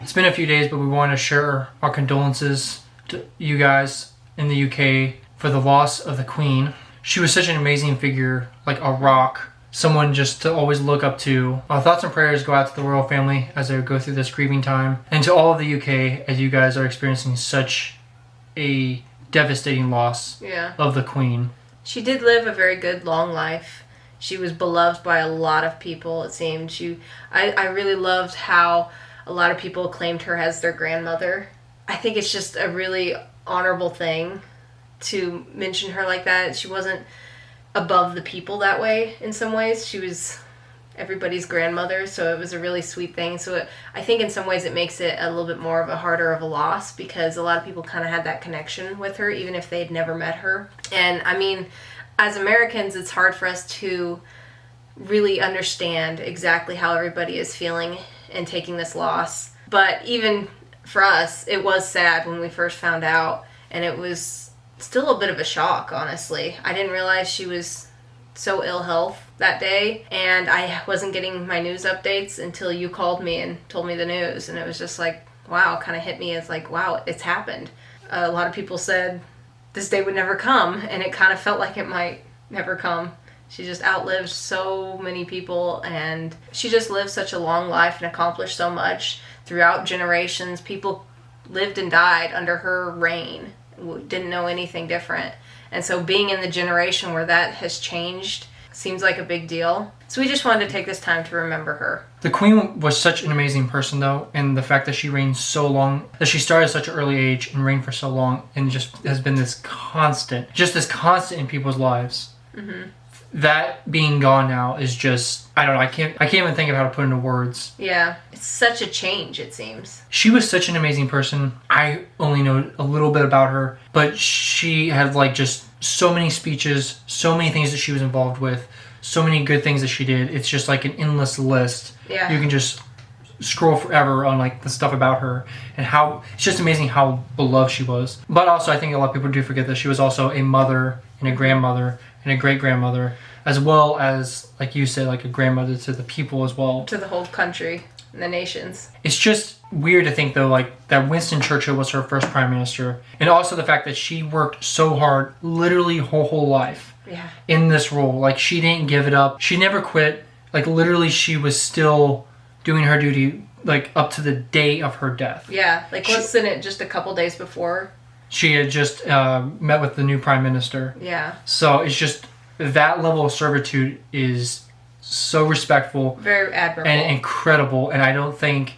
It's been a few days, but we want to share our condolences to you guys in the UK for the loss of the Queen. She was such an amazing figure, like a rock, someone just to always look up to. Our thoughts and prayers go out to the royal family as they go through this grieving time, and to all of the UK as you guys are experiencing such a devastating loss of the Queen. She did live a very good, long life. She was beloved by a lot of people, it seemed. I really loved how a lot of people claimed her as their grandmother. I think it's just a really honorable thing to mention her like that. She wasn't above the people that way in some ways. She was everybody's grandmother, so it was a really sweet thing. So I think in some ways it makes it a little bit more of a harder of a loss because a lot of people kind of had that connection with her, even if they'd never met her. And I mean, as Americans, it's hard for us to really understand exactly how everybody is feeling and taking this loss. But even for us, it was sad when we first found out, and it was still a bit of a shock, honestly. I didn't realize she was so ill health that day, and I wasn't getting my news updates until you called me and told me the news, and it was just like, wow, kind of hit me as like, wow, it's happened. A lot of people said this day would never come, and it kind of felt like it might never come. She just outlived so many people, and she just lived such a long life and accomplished so much throughout generations. People lived and died under her reign, didn't know anything different. And so being in the generation where that has changed seems like a big deal. So we just wanted to take this time to remember her. The Queen was such an amazing person, though, and the fact that she reigned so long, that she started at such an early age and reigned for so long, and just has been this constant in people's lives. Mm-hmm. That being gone now is just, I don't know, I can't even think of how to put into words. Yeah, it's such a change, it seems. She was such an amazing person. I only know a little bit about her, but she had like just so many speeches, so many things that she was involved with, so many good things that she did. It's just like an endless list. Yeah. You can just scroll forever on like the stuff about her and how it's just amazing how beloved she was. But also I think a lot of people do forget that she was also a mother and a grandmother and a great-grandmother, as well as, like you said, like a grandmother to the people as well. To the whole country and the nations. It's just weird to think, though, like that Winston Churchill was her first prime minister. And also the fact that she worked so hard, literally her whole life in this role. Like, she didn't give it up. She never quit. Like, literally, she was still doing her duty, like, up to the day of her death. Yeah, like, wasn't it just a couple days before? She had just met with the new prime minister. Yeah. So it's just, that level of servitude is so respectful. Very admirable. And incredible. And I don't think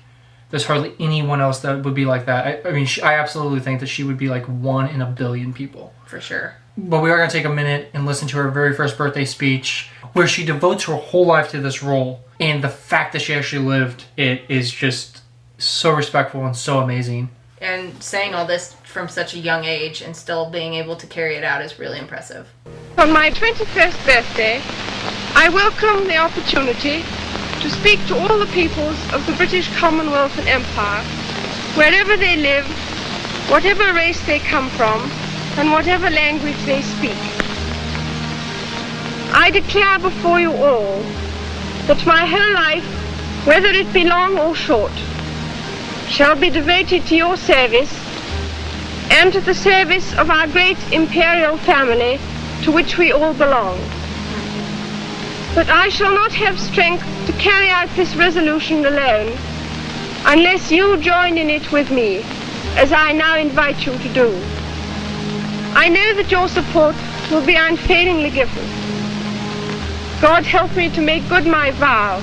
there's hardly anyone else that would be like that. I mean, I absolutely think that she would be like 1 in a billion people. For sure. But we are going to take a minute and listen to her very first birthday speech, where she devotes her whole life to this role. And the fact that she actually lived it is just so respectful and so amazing. And saying all this from such a young age and still being able to carry it out is really impressive. On my 21st birthday, I welcome the opportunity to speak to all the peoples of the British Commonwealth and Empire, wherever they live, whatever race they come from, and whatever language they speak. I declare before you all that my whole life, whether it be long or short, shall be devoted to your service and to the service of our great imperial family to which we all belong. But I shall not have strength to carry out this resolution alone unless you join in it with me, as I now invite you to do. I know that your support will be unfailingly given. God help me to make good my vow,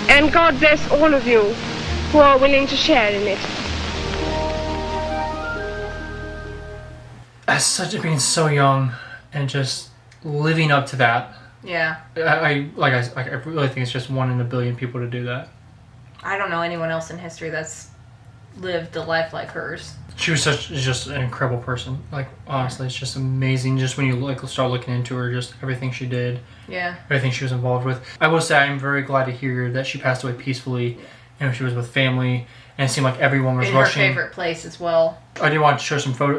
and God bless all of you who are willing to share in it. As such, being so young and just living up to that. Yeah. I really think it's just 1 in a billion people to do that. I don't know anyone else in history that's lived a life like hers. She was just an incredible person. Like, honestly, it's just amazing. Just when you start looking into her, just everything she did. Yeah. Everything she was involved with. I will say I'm very glad to hear that she passed away peacefully. And she was with family, and it seemed like everyone was rushing. In her favorite place as well. I did want to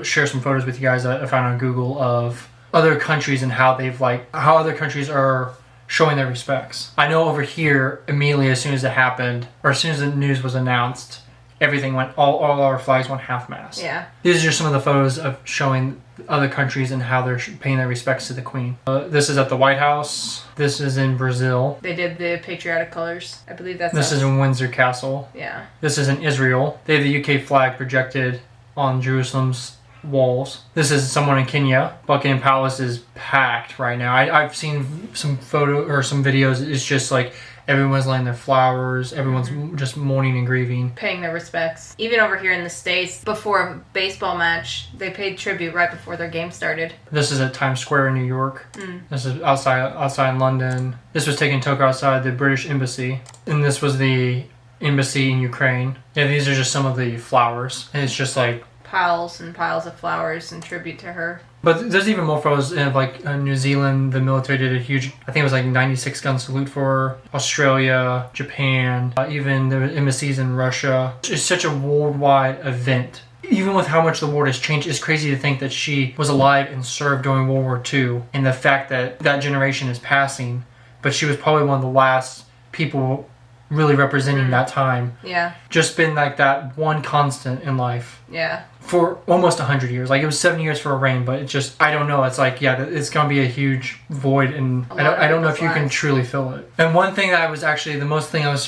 share some photos with you guys that I found on Google of other countries and how other countries are showing their respects. I know over here, immediately as soon as it happened, or as soon as the news was announced, everything went, all our flags went half-mast. Yeah. These are just some of the photos of showing other countries and how they're paying their respects to the Queen. This is at the White House. This is in Brazil. They did the patriotic colors. I believe that's This us. is in Windsor Castle. Yeah. This is in Israel. They have the UK flag projected on Jerusalem's walls. This is someone in Kenya. Buckingham Palace is packed right now. I've seen some photo or some videos. It's just like everyone's laying their flowers. Everyone's just mourning and grieving. Paying their respects. Even over here in the States, before a baseball match, they paid tribute right before their game started. This is at Times Square in New York. This is outside in London. This was taken took outside the British Embassy. And this was the embassy in Ukraine. Yeah, these are just some of the flowers. And it's just like Piles and piles of flowers in tribute to her. But there's even more photos of like New Zealand. The military did a huge, I think it was like 96 gun salute for her. Australia, Japan, even the embassies in Russia. It's such a worldwide event. Even with how much the war has changed, it's crazy to think that she was alive and served during World War II. And the fact that that generation is passing, but she was probably one of the last people really representing that time. Yeah. Just been like that one constant in life. Yeah. For almost 100 years. Like, it was 7 years for her reign, but it just, I don't know. It's like, yeah, it's going to be a huge void, and I don't know if you can truly fill it. And one thing that I was actually, the most thing I was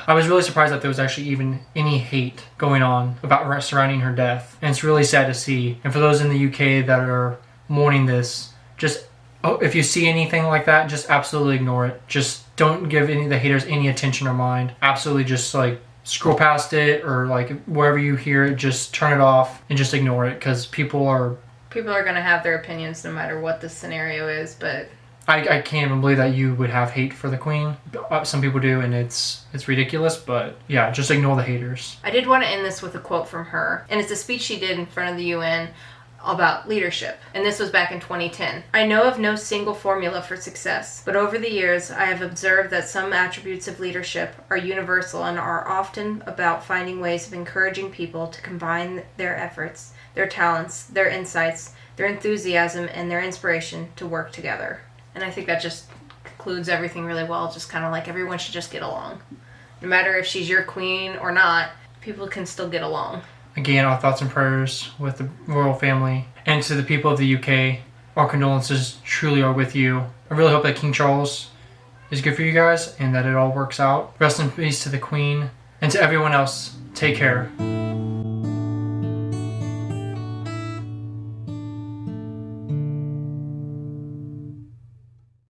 really surprised that there was actually even any hate going on about surrounding her death. And it's really sad to see. And for those in the UK that are mourning this, just, if you see anything like that, just absolutely ignore it. Just don't give any of the haters any attention or mind. Absolutely just, like, scroll past it, or like wherever you hear it, just turn it off and just ignore it, because people are going to have their opinions no matter what the scenario is. But I can't even believe that you would have hate for the Queen. Some people do, and it's ridiculous. But yeah, just ignore the haters. I did want to end this with a quote from her, and it's a speech she did in front of the UN about leadership, and this was back in 2010. I know of no single formula for success, but over the years I have observed that some attributes of leadership are universal and are often about finding ways of encouraging people to combine their efforts, their talents, their insights, their enthusiasm, and their inspiration to work together. And I think that just concludes everything really well. Just kind of like everyone should just get along. No matter if she's your queen or not, people can still get along. Again, our thoughts and prayers with the royal family. And to the people of the UK, our condolences truly are with you. I really hope that King Charles is good for you guys and that it all works out. Rest in peace to the Queen. And to everyone else, take care.